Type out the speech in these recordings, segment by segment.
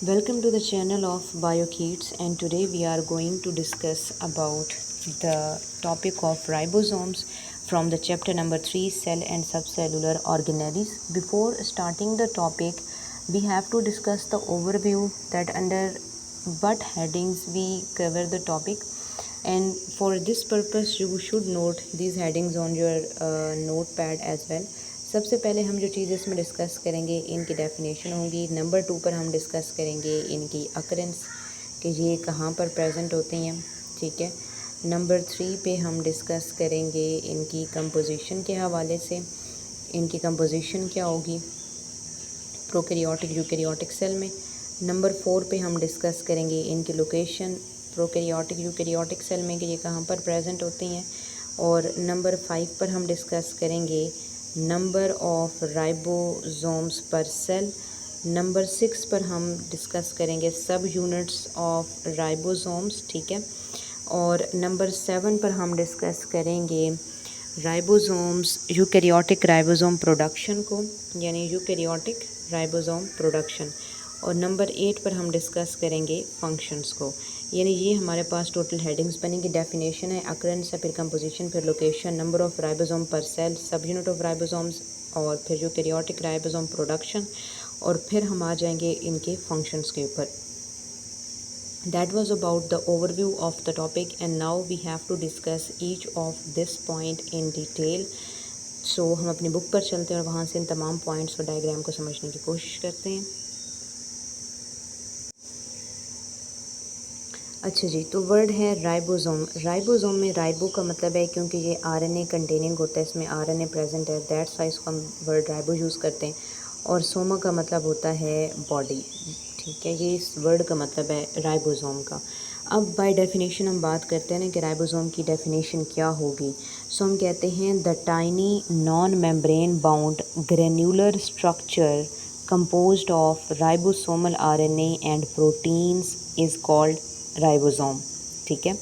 Welcome to the channel of BioKids, and today we are going to discuss about the topic of ribosomes from the chapter number 3, cell and subcellular organelles. Before starting the topic, we have to discuss the overview that under what headings we cover the topic, and for this purpose you should note these headings on your notepad as well. सबसे पहले हम जो चीज़ इसमें discuss करेंगे इनकी definition होगी। Number 2 पर हम डिस्कस करेंगे इनकी अकरेंस कि ये कहाँ पर प्रेजेंट होती हैं, ठीक है। नंबर 3 पे हम डिस्कस करेंगे इनकी कंपोजिशन के हवाले से, इनकी कंपोजिशन क्या होगी प्रोकैरियोटिक यूकैरियोटिक सेल में। नंबर 4 पे हम डिस्कस करेंगे इनकी लोकेशन प्रोकैरियोटिक यूकैरियोटिक सेल में कि ये कहाँ पर प्रेजेंट होती हैं। और नंबर 5 पर हम डिस्कस करेंगे number of ribosomes per cell. Number 6 पर हम डिस्कस करेंगे सब यूनिट्स ऑफ राइबोसोम्स, ठीक है। और नंबर 7 पर हम डिस्कस करेंगे राइबोसोम्स यूकैरियोटिक राइबोसोम प्रोडक्शन को, यानी यूकैरियोटिक राइबोसोम प्रोडक्शन। और नंबर 8 पर हम डिस्कस करेंगे फंक्शंस को। यानी ये हमारे पास टोटल हेडिंग्स बनेंगी। डेफिनेशन है, अकरेंस है, फिर कंपोजिशन, फिर location, number of ribosome per cell, subunit of ribosomes, और फिर यूकैरियोटिक राइबोसोम प्रोडक्शन, और फिर हम आ जाएंगे इनके फंक्शंस के ऊपर। That was about the overview of the topic, and now we have to discuss each of this point in detail. So हम अपनी बुक पर चलते हैं और वहाँ से इन तमाम पॉइंट्स और डायग्राम को समझने की कोशिश करते हैं। अच्छा जी, तो वर्ड है राइबोसोम। राइबोसोम में राइबो का मतलब है, क्योंकि ये आरएनए कंटेनिंग होता है, इसमें आरएनए प्रेजेंट है, दैट्स वाई इसको हम वर्ड राइबो यूज़ करते हैं। और सोमा का मतलब होता है बॉडी, ठीक है। ये इस वर्ड का मतलब है राइबोसोम का। अब बाय डेफिनेशन हम बात करते हैं ना कि राइबोसोम की डेफिनेशन क्या होगी। सो हम कहते हैं the tiny non membrane bound granular structure composed of ribosomal RNA and proteins is called ribosome, ठीक है।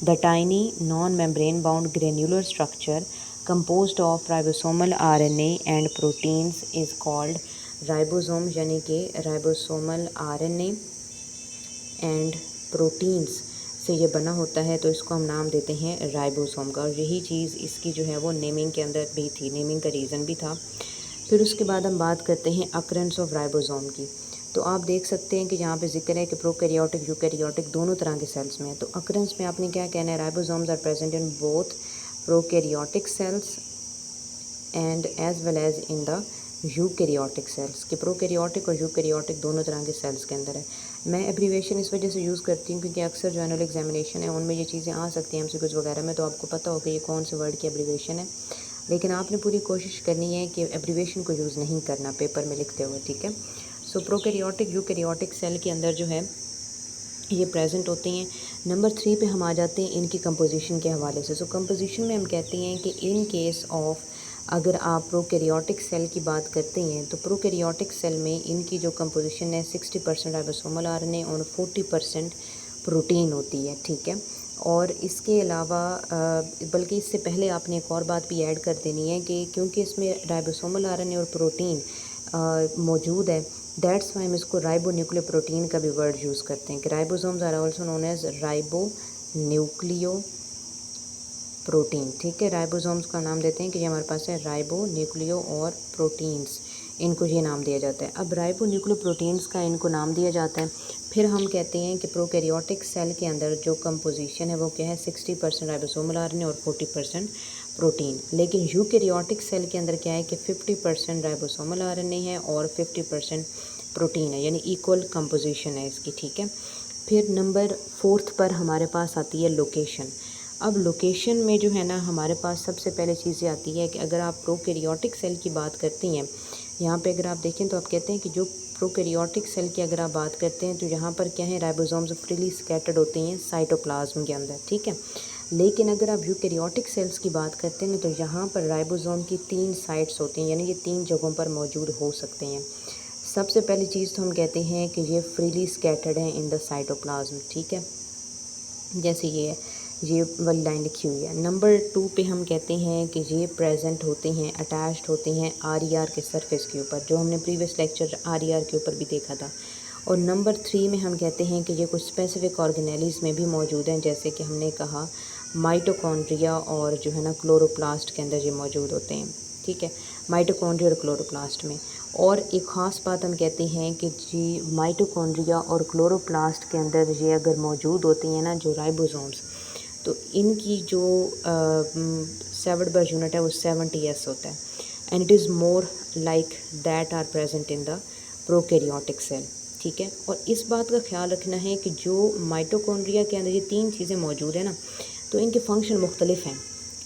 The tiny non membrane bound granular structure composed of ribosomal RNA and proteins is called ribosome, यानी कि ribosomal RNA and proteins से ये बना होता है, तो इसको हम नाम देते हैं राइबोसोम का। और यही चीज़ इसकी जो है वो नेमिंग के अंदर भी थी, नेमिंग का रीज़न भी था। फिर उसके बाद हम बात करते हैं अकरेंस ऑफ राइबोसोम की। तो आप देख सकते हैं कि यहाँ पे जिक्र है कि प्रोकैरियोटिक यूकैरियोटिक दोनों तरह के सेल्स में है। तो अकरेंस में आपने क्या कहना है, ribosomes are present in both prokaryotic cells and as well as in the eukaryotic cells, कि प्रोकैरियोटिक और यूकैरियोटिक दोनों तरह के सेल्स के अंदर है। मैं एब्रीवेशन इस वजह से यूज़ करती हूँ क्योंकि अक्सर जो एनुअल एग्जामिनेशन है उनमें ये चीज़ें आ सकती हैं एमसीक्यूज़ वगैरह में, तो आपको पता हो कि ये कौन से वर्ड की एब्रीवेशन है। लेकिन आपने पूरी कोशिश करनी है कि एब्रीवेशन को यूज़ नहीं करना पेपर में लिखते हुए, ठीक है। सो प्रोकैरियोटिक यूकैरियोटिक सेल के अंदर जो है ये प्रेजेंट होती हैं। नंबर 3 पे हम आ जाते हैं इनकी कंपोजिशन के हवाले से। सो कंपोजिशन में हम कहते हैं कि इन केस ऑफ अगर आप प्रोकैरियोटिक सेल की बात करते हैं तो प्रोकैरियोटिक सेल में इनकी जो कंपोजिशन है 60% राइबोसोमल आरएनए और 40% प्रोटीन होती है, ठीक है। और इसके अलावा बल्कि इससे पहले आपने एक और बात भी ऐड कर देनी है कि क्योंकि इसमें राइबोसोमल आरएनए और प्रोटीन मौजूद है, दैट्स वाई हम इसको राइबो न्यूक्लियो प्रोटीन का भी वर्ड यूज़ करते हैं कि ribosomes are also known as ribonucleoprotein, ठीक है। राइबोसोम्स का नाम देते हैं कि ये हमारे पास है राइबो न्यूक्लियो और प्रोटीन्स, इनको ये नाम दिया जाता है। अब राइबो न्यूक्लियो प्रोटीन्स का इनको नाम दिया जाता है। फिर हम कहते हैं कि प्रोकैरियोटिक सेल के अंदर जो कंपोजिशन है वो क्या है, 60% राइबोसोमल आरएनए और 40% प्रोटीन। लेकिन यूकैरियोटिक सेल के अंदर क्या है कि 50% राइबोसोमल आरएनए है और 50% प्रोटीन है, यानी इक्वल कंपोजिशन है इसकी, ठीक है। फिर नंबर 4 पर हमारे पास आती है लोकेशन। अब लोकेशन में जो है ना हमारे पास सबसे पहले चीज़ें आती है कि अगर आप प्रोकैरियोटिक सेल की बात करती हैं, यहाँ पे अगर आप देखें तो आप कहते हैं कि जो प्रोकैरियोटिक सेल की अगर आप बात करते हैं तो यहाँ पर क्या है, राइबोसोम्स फ्रीली स्कैटर्ड होते हैं साइटोप्लाज्म के अंदर, ठीक है। लेकिन अगर आप यूकैरियोटिक सेल्स की बात करते हैं तो यहाँ पर राइबोसोम की 3 साइट्स होती हैं, यानी ये 3 जगहों पर मौजूद हो सकते हैं। सबसे पहली चीज़ तो हम कहते हैं कि ये फ्रीली स्कैटर्ड हैं इन द साइटोप्लाज्म, ठीक है, जैसे ये वाली लाइन लिखी हुई है। नंबर 2 पे हम कहते हैं कि ये प्रेजेंट होते हैं, अटैच्ड होते हैं आरईआर के सरफेस के ऊपर, जो हमने प्रीवियस लेक्चर आरईआर के ऊपर भी देखा था। और नंबर 3 में हम कहते हैं कि ये कुछ स्पेसिफिक ऑर्गेनेलीज में भी मौजूद हैं, जैसे कि हमने कहा माइटोकॉन्ड्रिया और जो है ना क्लोरोप्लास्ट के अंदर ये मौजूद होते हैं, ठीक है, माइटोकॉन्ड्रिया और क्लोरोप्लास्ट में। और एक ख़ास बात हम कहते हैं कि जी माइटोकॉन्ड्रिया और क्लोरोप्लास्ट के अंदर ये अगर मौजूद होती हैं ना जो राइबोसोम्स, तो इनकी जो सेवर्ड बर्ज यूनिट है वो 70s होता है, and it is more like that are present in the prokaryotic cell, ठीक है। और इस बात का ख्याल रखना है कि जो माइटोकॉन्ड्रिया के अंदर ये 3 चीज़ें मौजूद हैं ना, तो इनके फंक्शन मुख्तलिफ हैं।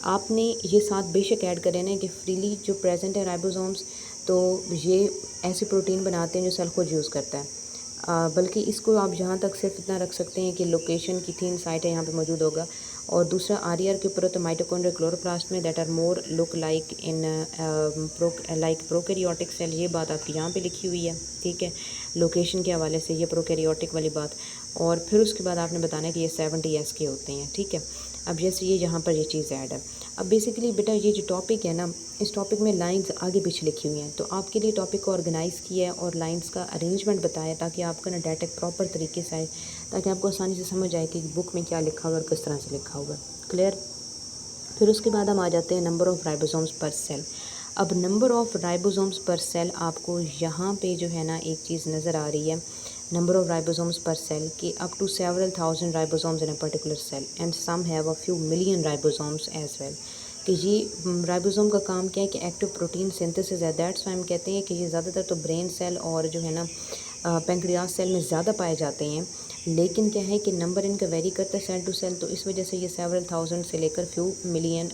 आपने ये साथ बेशक ऐड करें ना कि फ्रीली जो प्रेजेंट है राइबोसोम्स, तो ये ऐसे प्रोटीन बनाते हैं जो सेल खुद यूज़ करता है। बल्कि इसको आप यहाँ तक सिर्फ इतना रख सकते हैं कि लोकेशन की 3 साइट है यहाँ पे मौजूद होगा। और दूसरा आर के ऊपर होता है माइटोकॉन्ड्रिया क्लोरोप्लास्ट में, that are more look like in prokaryotic cell. ये बात आपकी यहाँ पे लिखी हुई है, ठीक है, लोकेशन के हवाले से ये प्रोकैरियोटिक वाली बात। और फिर उसके बाद आपने बताना है कि ये 70s के होते हैं, ठीक है। अब जैसे ये यहाँ पर ये चीज़ ऐड है। अब बेसिकली बेटा ये जो टॉपिक है ना, इस टॉपिक में लाइंस आगे पीछे लिखी हुई हैं, तो आपके लिए टॉपिक को ऑर्गेनाइज़ किया है और लाइंस का अरेंजमेंट बताया ताकि आपका ना डाटा प्रॉपर तरीके से आए, ताकि आपको आसानी से समझ आए कि बुक में क्या लिखा हुआ और किस तरह से लिखा हुआ है। क्लियर। फिर उसके बाद हम आ जाते हैं number of ribosomes per cell. अब number of ribosomes per cell आपको यहाँ पे जो है ना एक चीज़ नज़र आ रही है, number of ribosomes per cell कि up to several thousand ribosomes in a particular cell and some have a few million ribosomes as well. कि ये राइबोसोम का काम क्या है कि एक्टिव प्रोटीन सिंथेसिस है, दैट्स वाई हम कहते हैं कि ये ज़्यादातर तो ब्रेन सेल और जो है ना पेंक्रियास सेल में ज़्यादा पाए जाते हैं। लेकिन क्या है कि नंबर इनका वेरी करता है सेल टू सेल, तो इस वजह से ये सेवरल थाउजेंड से लेकर फ्यू मिलियन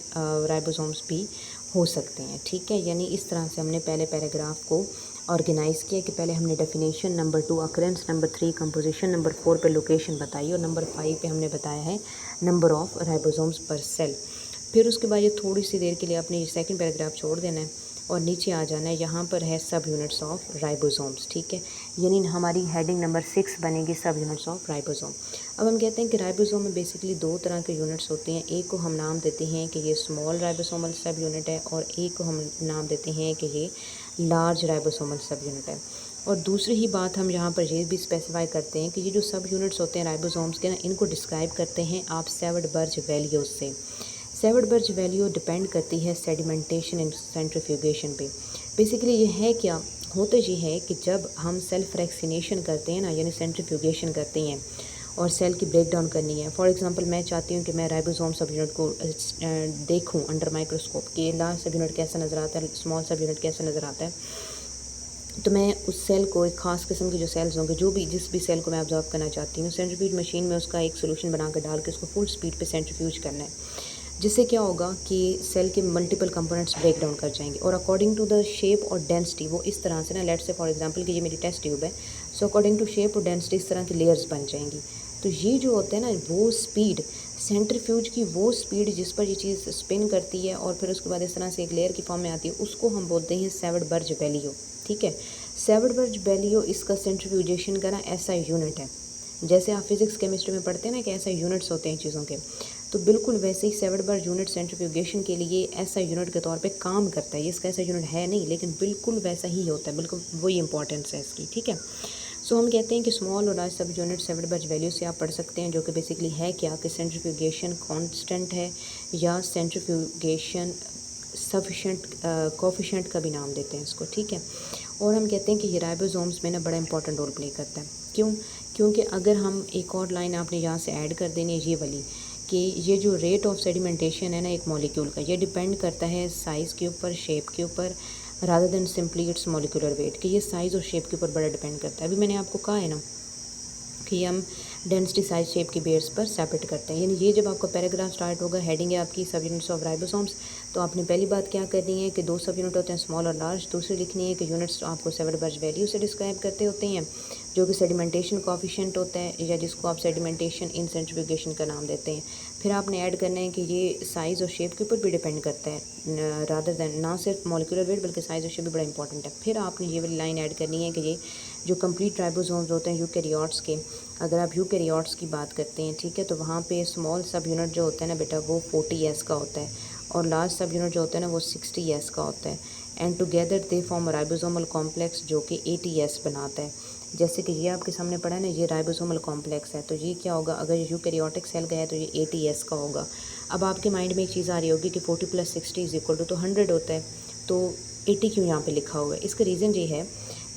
राइबोसोम्स भी हो सकते हैं, ठीक है। यानी इस तरह से हमने पहले पैराग्राफ को ऑर्गेनाइज़ किया कि पहले हमने definition, number 2 occurrence, number 3 composition, number 4 पे लोकेशन बताई और नंबर 5 पे हमने बताया है number of ribosomes per cell. फिर उसके बाद ये थोड़ी सी देर के लिए अपने सेकंड पैराग्राफ छोड़ देना है और नीचे आ जाना है, यहाँ पर है सब यूनिट्स ऑफ राइबोसोम्स, ठीक है। यानी हमारी हेडिंग नंबर 6 बनेगी सब यूनिट्स ऑफ राइबोसोम। अब हम कहते हैं कि राइबोसोम में बेसिकली 2 तरह के यूनिट्स होते हैं, एक को हम नाम देते हैं कि ये स्मॉल राइबोसोमल सब यूनिट है और एक को हम नाम देते हैं कि ये लार्ज राइबोसोमल सब यूनिट है। और दूसरी ही बात हम यहाँ पर ये भी स्पेसिफाई करते हैं कि ये जो सब यूनिट्स होते हैं राइबोसोम्स के ना, इनको डिस्क्राइब करते हैं आप सेवर्ड बर्ज वैल्यूज़ से। सेवर्ड बर्ज वैल्यू डिपेंड करती है सेडिमेंटेशन एंड सेंट्रीफ्यूगेशन पे। बेसिकली ये है क्या होता ये है कि जब हम सेल फ्रैक्सिनेशन करते हैं ना, यानी सेंट्रीफ्यूगेशन करते हैं और सेल की ब्रेक डाउन करनी है, फॉर एग्जांपल मैं चाहती हूँ कि मैं राइबोसोम सब यूनिट को देखूँ अंडर माइक्रोस्कोप कि लार्ज सब यूनिट कैसा नज़र आता है, स्मॉल सब यूनिट कैसा नज़र आता है। तो मैं उस सेल को, एक ख़ास किस्म के जो सेल्स होंगे, जो भी जिस भी सेल को मैं ऑब्जर्व करना चाहती हूँ, सेंट्रीफ्यूज मशीन में उसका एक सोल्यूशन बनाकर डाल के उसको फुल स्पीड पे सेंट्रीफ्यूज करना है, जिससे क्या होगा कि सेल के मल्टीपल कंपोनेंट्स ब्रेक डाउन कर जाएंगे और अकॉर्डिंग टू द शेप और डेंसिटी वो इस तरह से ना, लेट्स से फॉर एग्जांपल कि ये मेरी टेस्ट ट्यूब है, सो अकॉर्डिंग टू शेप और डेंसिटी इस तरह की लेयर्स बन जाएंगी। तो ये जो होता है ना, वो स्पीड, सेंट्रीफ्यूज की वो स्पीड जिस पर ये चीज़ स्पिन करती है और फिर उसके बाद इस तरह से एक लेयर की फॉर्म में आती है, उसको हम बोलते हैं सेवर्ड बर्ज वैल्यू, ठीक है। सेवर्ड बर्ज वैल्यू इसका सेंट्रीफ्यूजेशन का ना ऐसा यूनिट है, जैसे आप फिजिक्स केमिस्ट्री में पढ़ते हैं ना कि ऐसा यूनिट्स होते हैं चीज़ों के, तो बिल्कुल वैसे ही सेवर्ड बर्ज यूनिट सेंट्रीफ्यूगेशन के लिए ऐसा यूनिट के तौर पे काम करता है। ये इसका ऐसा यूनिट है नहीं, लेकिन बिल्कुल वैसा ही होता है, बिल्कुल वही इंपॉर्टेंस है इसकी, ठीक है। सो हम कहते हैं कि स्मॉल और लार्ज सब यूनिट सेवर्ड बर्ज वैल्यू से आप पढ़ सकते हैं, जो कि बेसिकली है क्या कि सेंट्रीफ्यूगेशन कांस्टेंट है या सेंट्रीफ्यूगेशन सफिशेंट कोफिशेंट का भी नाम देते हैं इसको, ठीक है। और हम कहते हैं कि ये राइबोसोम्स में ना बड़ा इंपॉर्टेंट रोल प्ले करता है। क्यों? क्योंकि अगर हम एक और लाइन आपने यहाँ से ऐड कर देनी है ये वाली, कि ये जो रेट ऑफ सेडिमेंटेशन है ना एक मॉलिक्यूल का, ये डिपेंड करता है साइज़ के ऊपर, शेप के ऊपर, rather than simply it's molecular weight, कि ये साइज़ और शेप के ऊपर बड़ा डिपेंड करता है। अभी मैंने आपको कहा है ना कि हम डेंसिटी साइज शेप की बेस पर सेपरेट करते हैं। यानी ये जब आपका पैराग्राफ स्टार्ट होगा, हेडिंग है आपकी सब यूनिट्स ऑफ राइबोसोम्स, तो आपने पहली बात क्या करनी है कि 2 सब यूनिट होते हैं स्मॉल और लार्ज। दूसरी लिखनी है कि यूनिट्स आपको सेवर्ड बर्ज वैल्यू से डिस्क्राइब करते होते हैं, जो कि सेडिमेंटेशन कोफिशिएंट होता है या जिसको आप सेडिमेंटेशन इन सेंट्रीफ्यूगेशन का नाम देते हैं। फिर आपने ऐड करना है कि ये साइज़ और शेप के ऊपर भी डिपेंड करता है, रादर दैन ना सिर्फ मॉलिक्यूलर वेट बल्कि साइज़ और शेप भी बड़ा इंपॉर्टेंट है। फिर आपने ये वाली लाइन ऐड करनी है कि ये जो कंप्लीट राइबोसोम्स होते हैं यूकैरियोट्स के, अगर आप यूकैरियोट्स की बात करते हैं, ठीक है, तो वहाँ पे स्मॉल सब यूनिट जो होता है ना बेटा वो 40s का होता है और लार्ज सब यूनिट जो होता है ना वो 60s का होता है, and together they form ribosomal complex जो कि 80s बनाता है। जैसे कि ये आपके सामने पड़ा है ना, ये राइबोसोमल कॉम्प्लेक्स है, तो ये क्या होगा, अगर ये यूकैरियोटिक सेल का है तो ये 80S का होगा। अब आपके माइंड में एक चीज़ आ रही होगी कि 40 + 60 = तो 100 होता है, तो 80 क्यों यहाँ पे लिखा हुआ है? इसका रीज़न ये है,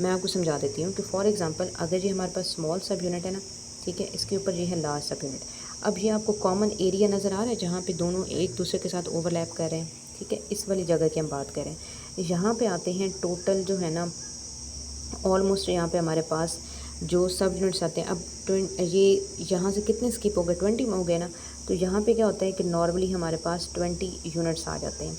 मैं आपको समझा देती हूँ कि फॉर एग्जांपल अगर ये हमारे पास स्मॉल सब यूनिट है ना, ठीक है, इसके ऊपर ये है लार्ज सब यूनिट। अब ये आपको कॉमन एरिया नज़र आ रहा है जहाँ पे दोनों एक दूसरे के साथ ओवरलैप कर रहे हैं, ठीक है, इस वाली जगह की हम बात करें। यहाँ पे आते हैं टोटल जो है ना, ऑलमोस्ट यहाँ पे हमारे पास जो सब यूनिट्स आते हैं, अब ये यहाँ से कितने स्किप हो गए, 20 में हो गए ना, तो यहाँ पे क्या होता है कि नॉर्मली हमारे पास 20 यूनिट्स आ जाते हैं।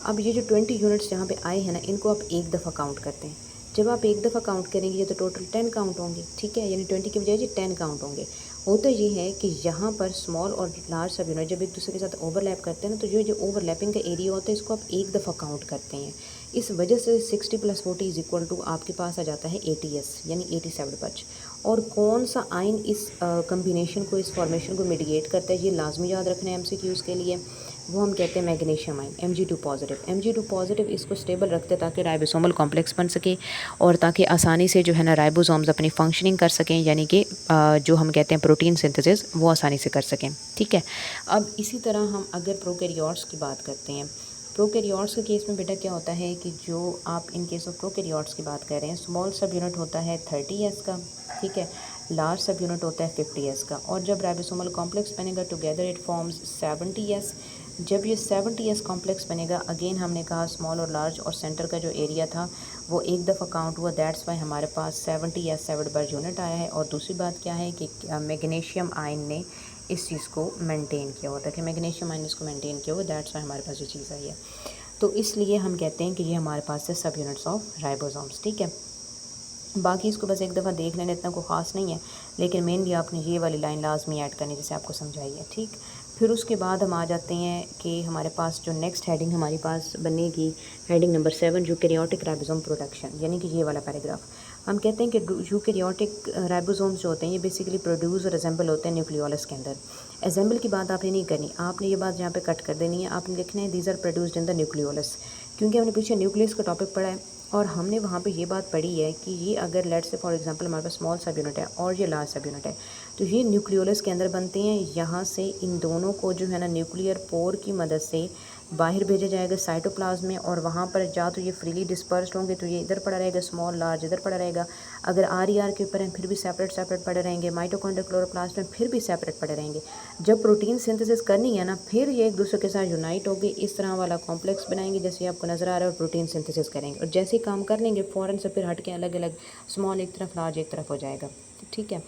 अब ये जो 20 यूनिट्स यहाँ पे आए हैं ना, इनको आप एक दफ़ा काउंट करते हैं। जब आप एक दफ़ा काउंट करेंगे तो टोटल 10 काउंट होंगे, ठीक है, यानी 20 की बजाय जी 10 काउंट होंगे। होता ये है कि यहाँ पर स्मॉल और लार्ज सब यूनिट जब एक दूसरे के साथ ओवरलैप करते हैं ना, तो जो ओवरलैपिंग का एरिया होता है इसको आप एक दफ़ा काउंट करते हैं। इस वजह से 60 + 40 = आपके पास आ जाता है 80S, यानी 87 बच। और कौन सा आयन इस कम्बिनेशन को, इस फॉर्मेशन को मिटिगेट करता है, ये लाजमी याद रखना है MCQs के लिए। वो हम कहते हैं magnesium ion, Mg2 positive. Mg2 positive इसको स्टेबल रखते हैं ताकि राइबोसोमल कॉम्प्लेक्स बन सके और ताकि आसानी से जो है ना राइबोसोम्स अपनी फंक्शनिंग कर सकें, यानी कि जो हम कहते हैं प्रोटीन सिंथेसिस, वो आसानी से कर सकें, ठीक है। अब इसी तरह हम अगर प्रोकैरियोट्स की बात करते हैं, प्रोकैरियोट्स के केस में बेटा क्या होता है कि जो आप इन केस ऑफ प्रोकैरियोट्स की बात कर रहे हैं, स्मॉल सब यूनिट होता है 30S का, ठीक है, लार्ज सब यूनिट होता है 50S का, और जब राइबोसोमल कॉम्प्लेक्स बनेगा टुगेदर इट फॉर्म्स 70S। जब ये 70S कॉम्प्लेक्स बनेगा, अगेन हमने कहा स्मॉल और लार्ज और सेंटर का जो एरिया था वो एक दफ़ा काउंट हुआ, दैट्स वाई हमारे पास 70S 7 बार यूनिट आया है। और दूसरी बात क्या है कि मैग्नीशियम आयन ने इस चीज़ को मेंटेन किया हुआ था, कि मैग्नीशियम आयन इसको मेंटेन किया हुआ, दैट्स वाई हमारे पास ये चीज़ आई है। तो इसलिए हम कहते हैं कि ये हमारे पास है सब यूनिट्स ऑफ राइबोसोम्स, ठीक है। बाकी इसको बस एक दफ़ा देख लेना, इतना कोई ख़ास नहीं है, लेकिन मेनली आपने ये वाली लाइन लाजमी ऐड करनी जैसे आपको समझाई है, ठीक। फिर उसके बाद हम आ जाते हैं कि हमारे पास जो नेक्स्ट हेडिंग हमारे पास बनेगी, heading number 7, eukaryotic ribosome production, यानी कि ये वाला पैराग्राफ। हम कहते हैं कि यूकैरियोटिक राइबोसोम्स जो होते हैं ये बेसिकली प्रोड्यूस और असेंबल होते हैं न्यूक्लियोलस के अंदर। असेंबल की बात आपने नहीं करनी, आपने ये बात यहाँ पे कट कर देनी है, आपने लिखना है these are produced in the nucleolus, क्योंकि हमने पीछे न्यूक्लियस का टॉपिक पढ़ा है और हमने वहाँ पे ये बात पढ़ी है कि ये अगर लेट से फॉर एग्जांपल हमारे पास स्मॉल सब यूनिट है और ये लार्ज सब यूनिट है, तो ये न्यूक्लियोलस के अंदर बनते हैं। यहाँ से इन दोनों को जो है ना न्यूक्लियर पोर की मदद से बाहर भेजा जाएगा साइटोप्लाज्म में, और वहाँ पर जा तो ये फ्रीली डिस्पर्स्ड होंगे, तो ये इधर पड़ा रहेगा, स्मॉल लार्ज इधर पड़ा रहेगा। अगर RER के ऊपर हैं फिर भी सेपरेट सेपरेट पड़े रहेंगे, माइटोकॉन्ड्रियल क्लोरोप्लास्ट में फिर भी सेपरेट पड़े रहेंगे। जब प्रोटीन सिंथेसिस करनी है ना, फिर ये एक दूसरे के साथ यूनाइट होगी, इस तरह वाला कॉम्प्लेक्स बनाएंगे जैसे आपको नज़र आ रहा है, और प्रोटीन सिंथेसिस करेंगे, और जैसे काम कर लेंगे फ़ौरन से फिर हट के अलग अलग स्मॉल एक तरफ लार्ज एक तरफ हो जाएगा, ठीक है।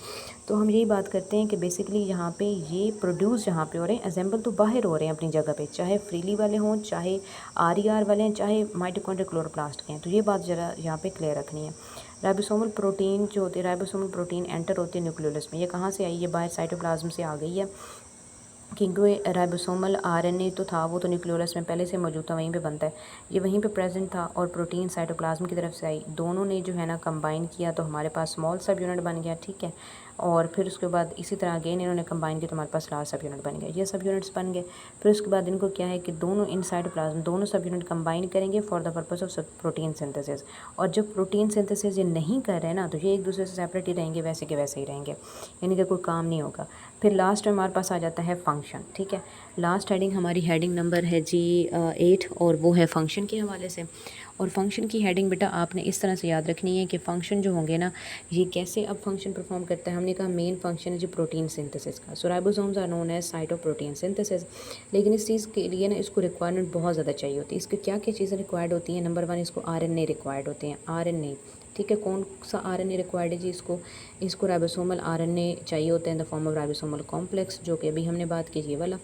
तो हम यही बात करते हैं कि बेसिकली यहाँ पे ये प्रोड्यूस जहाँ पे हो रहे हैं, असेंबल तो बाहर हो रहे हैं अपनी जगह पे, चाहे फ्रीली वाले हों, चाहे RER वाले हैं, चाहे माइटोकॉन्ड्रियल क्लोरोप्लास्ट के हैं। तो ये बात ज़रा यहाँ पे क्लियर रखनी है। राइबोसोमल प्रोटीन जो होती है, राइबोसोमल प्रोटीन एंटर होती है न्यूक्लियोलस में। ये कहाँ से आई है? बाहर साइटोप्लाज्म से आ गई है, क्योंकि राइबोसोमल RNA तो था, वो तो न्यूक्लियोलस में पहले से मौजूद था, वहीं पे बनता है, ये वहीं पे प्रेजेंट था, और प्रोटीन साइटोप्लाज्म की तरफ से आई, दोनों ने जो है ना कंबाइन किया, तो हमारे पास स्मॉल सब यूनिट बन गया, ठीक है। और फिर उसके बाद इसी तरह अगेन इन्होंने कंबाइन किया तो हमारे पास लार्ज सब यूनिट बन गया, ये सब यूनिट्स बन गए। फिर उसके बाद इनको क्या है कि दोनों इन साइटोप्लाज्म दोनों सब यूनिट कंबाइन करेंगे for the purpose of protein synthesis. और जब प्रोटीन सिंथेसिस ये नहीं कर रहे ना, तो ये एक दूसरे से सेपरेट ही रहेंगे, वैसे के वैसे ही रहेंगे, यानी कि कोई काम नहीं होगा। फिर लास्ट में हमारे पास आ जाता है फंक्शन, ठीक है। लास्ट हेडिंग हमारी हेडिंग नंबर है जी 8, और वो है फंक्शन के हवाले से। और फंक्शन की हेडिंग बेटा आपने इस तरह से याद रखनी है कि फंक्शन जो होंगे ना, ये कैसे अब फंक्शन परफॉर्म करता है। हमने कहा मेन फंक्शन है जी प्रोटीन सिंथेसिस का। So ribosomes are known as site of protein synthesis. लेकिन इस चीज़ के लिए ना इसको रिक्वायरमेंट बहुत ज़्यादा चाहिए होती है। इसके क्या क्या चीज़ें रिक्वायर्ड होती हैं? नंबर 1 इसको RNA रिक्वायर्ड होते हैं, RNA, ठीक है। कौन सा RNA रिक्वायर्ड है जी? इसको राइबोसोमल RNA चाहिए होते हैं in the form of ribosomal complex, जो कि अभी हमने बात की ये वाला।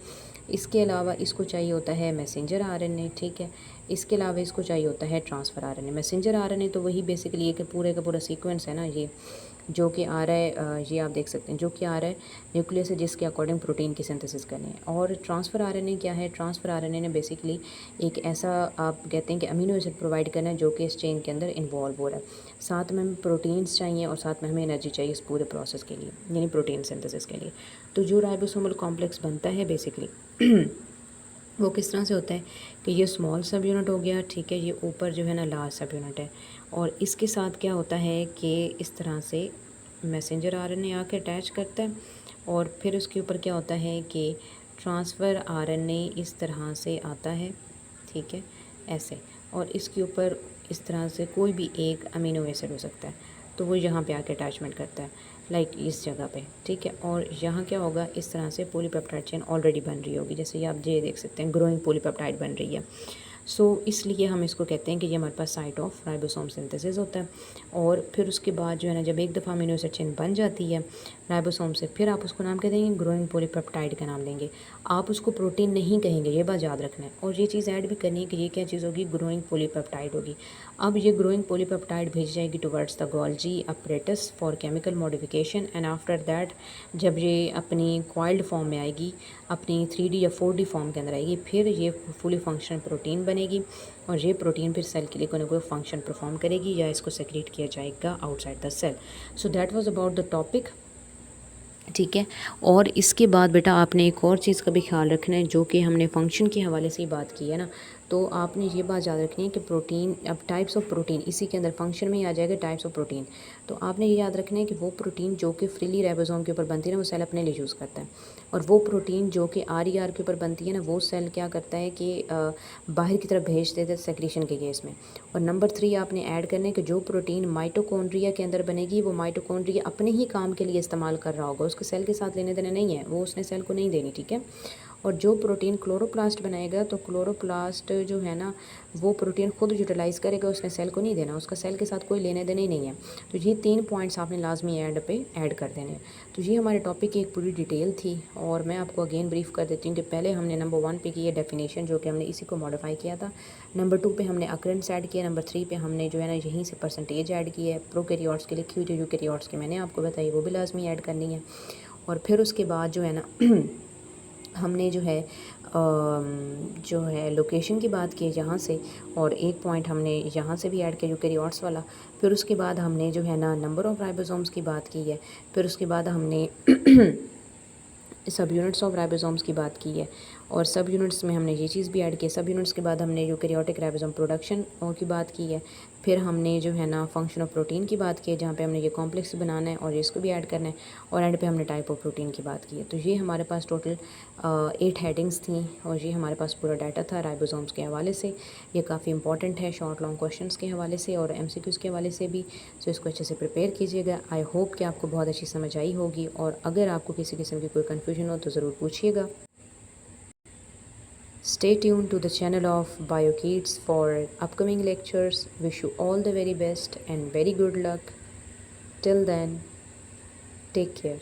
इसके अलावा इसको चाहिए होता है मैसेंजर RNA, ठीक है। इसके अलावा इसको चाहिए होता है ट्रांसफ़र RNA। मैसेंजर RNA तो वही बेसिकली ये कि पूरे का पूरा सीक्वेंस है ना, ये जो कि आ रहा है, ये आप देख सकते हैं, जो कि आ रहा है न्यूक्लियस से, जिसके अकॉर्डिंग प्रोटीन की सिंथेसिस करनी है। और ट्रांसफ़र RNA क्या है? ट्रांसफ़र RNA ने बेसिकली एक ऐसा आप कहते हैं कि अमीनो एसिड प्रोवाइड करना है जो कि इस चेन के अंदर इन्वॉल्व हो रहा है। साथ में हमें प्रोटीन्स चाहिए और साथ में हमें एनर्जी चाहिए इस पूरे प्रोसेस के लिए, यानी प्रोटीन सिंथेसिस के लिए। तो जो राइबोसोमल कॉम्प्लेक्स बनता है बेसिकली वो किस तरह से होता है कि ये स्मॉल सब यूनिट हो गया, ठीक है, ये ऊपर जो है ना लार्ज सब यूनिट है, और इसके साथ क्या होता है कि इस तरह से मैसेंजर आरएनए आके अटैच करता है और फिर उसके ऊपर क्या होता है कि ट्रांसफ़र आरएनए इस तरह से आता है, ठीक है, ऐसे, और इसके ऊपर इस तरह से कोई भी एक अमीनो एसिड हो सकता है, तो वो यहाँ पे आके अटैचमेंट करता है, लाइक इस जगह पे, ठीक है। और यहाँ क्या होगा, इस तरह से पॉलीपेप्टाइड चेन ऑलरेडी बन रही होगी, जैसे ये आप ये देख सकते हैं, ग्रोइंग पॉलीपेप्टाइड बन रही है। सो इसलिए हम इसको कहते हैं कि ये हमारे पास साइट ऑफ राइबोसोम सिंथेसिस होता है। और फिर उसके बाद जो है ना, जब एक दफ़ा अमीनो एसिड चेन बन जाती है राइबोसोम से, फिर आप उसको नाम क्या देंगे, ग्रोइंग पॉलीपेप्टाइड का नाम देंगे। आप उसको प्रोटीन नहीं कहेंगे, ये बात याद रखना है। और ये चीज़ ऐड भी करनी है कि ये क्या चीज़ होगी, ग्रोइंग पॉलीपेप्टाइड होगी। अब ये ग्रोइंग पॉलीपेप्टाइड भेजी जाएगी towards the Golgi apparatus for chemical modification, and after that जब ये अपनी कॉइल्ड फॉर्म में आएगी, अपनी 3D या 4D फॉर्म के अंदर आएगी, फिर ये फुली फंक्शनल प्रोटीन बनेगी और ये प्रोटीन फिर सेल के लिए कोई ना कोई फंक्शन परफॉर्म करेगी या इसको सेक्रेट किया जाएगा outside the cell. So that was about the topic, ठीक है। और इसके बाद बेटा आपने एक और चीज़ का भी ख्याल रखना है, जो कि हमने फंक्शन के हवाले से ही बात की है ना, तो आपने ये बात याद रखनी है कि प्रोटीन, अब टाइप्स ऑफ प्रोटीन इसी के अंदर फंक्शन में ही आ जाएगा, टाइप्स ऑफ प्रोटीन। तो आपने ये याद रखना है कि वो प्रोटीन जो कि फ्रीली राइबोसोम के ऊपर बनती है ना, वो सेल अपने लिए यूज़ करता है, और वो प्रोटीन जो कि RER के ऊपर बनती है ना, वो सेल क्या करता है कि बाहर की तरफ भेज देते हैं सेक्रेशन के केस में। और नंबर 3 आपने ऐड करना है कि जो प्रोटीन माइटोकॉन्ड्रिया के अंदर बनेगी, वो माइटोकॉन्ड्रिया अपने ही काम के लिए इस्तेमाल कर रहा होगा, उसके सेल के साथ लेने देने नहीं है, वो उसने सेल को नहीं देनी, ठीक है। और जो प्रोटीन क्लोरोप्लास्ट बनाएगा, तो क्लोरोप्लास्ट जो है ना, वो प्रोटीन खुद यूटिलाइज़ करेगा, उसने सेल को नहीं देना, उसका सेल के साथ कोई लेने देने ही नहीं है। तो ये 3 पॉइंट्स आपने लाजमी एंड पे ऐड कर देने हैं। तो ये हमारे टॉपिक की एक पूरी डिटेल थी, और मैं आपको अगेन ब्रीफ कर देती हूँ कि पहले हमने नंबर 1 पे की है डेफिनेशन, जो कि हमने इसी को मॉडिफाई किया था। नंबर 2 पे हमने अकरेंस ऐड किया। नंबर 3 पे हमने जो है ना, यहीं से परसेंटेज ऐड की है। प्रोकैरियोट्स की लिखी हुई जो यूकैरियोट्स की मैंने आपको बताई, वो भी लाजमी ऐड करनी है। और फिर उसके बाद जो है ना हमने जो है लोकेशन की बात की यहाँ से, और एक पॉइंट हमने यहाँ से भी ऐड किया यूकैरियोट्स वाला। फिर उसके बाद हमने जो है ना नंबर ऑफ़ राइबोसोम्स की बात की है। फिर उसके बाद हमने सब यूनिट्स ऑफ राइबोसोम्स की बात की है, और सब यूनिट्स में हमने ये चीज़ भी ऐड की है। सब यूनिट्स के बाद हमने यूकैरियोटिक राइबोसोम प्रोडक्शन की बात की है। फिर हमने जो है ना फंक्शन ऑफ प्रोटीन की बात की है, जहाँ पे हमने ये कॉम्प्लेक्स बनाना है और इसको भी ऐड करना है, और एंड पे हमने टाइप ऑफ प्रोटीन की बात की है। तो ये हमारे पास टोटल 8 हेडिंग्स थी, और ये हमारे पास पूरा डाटा था राइबोसोम्स के हवाले से। ये काफ़ी इंपॉर्टेंट है शॉर्ट लॉन्ग क्वेश्चंस के हवाले से और MCQs के हवाले से भी। सो इसको अच्छे से प्रिपेयर कीजिएगा। आई होप कि आपको बहुत अच्छी समझ आई होगी, और अगर आपको किसी किस्म की कोई कन्फ्यूजन हो तो ज़रूर पूछिएगा। Stay tuned to the channel of BioKids for upcoming lectures. Wish you all the very best and very good luck. Till then, take care.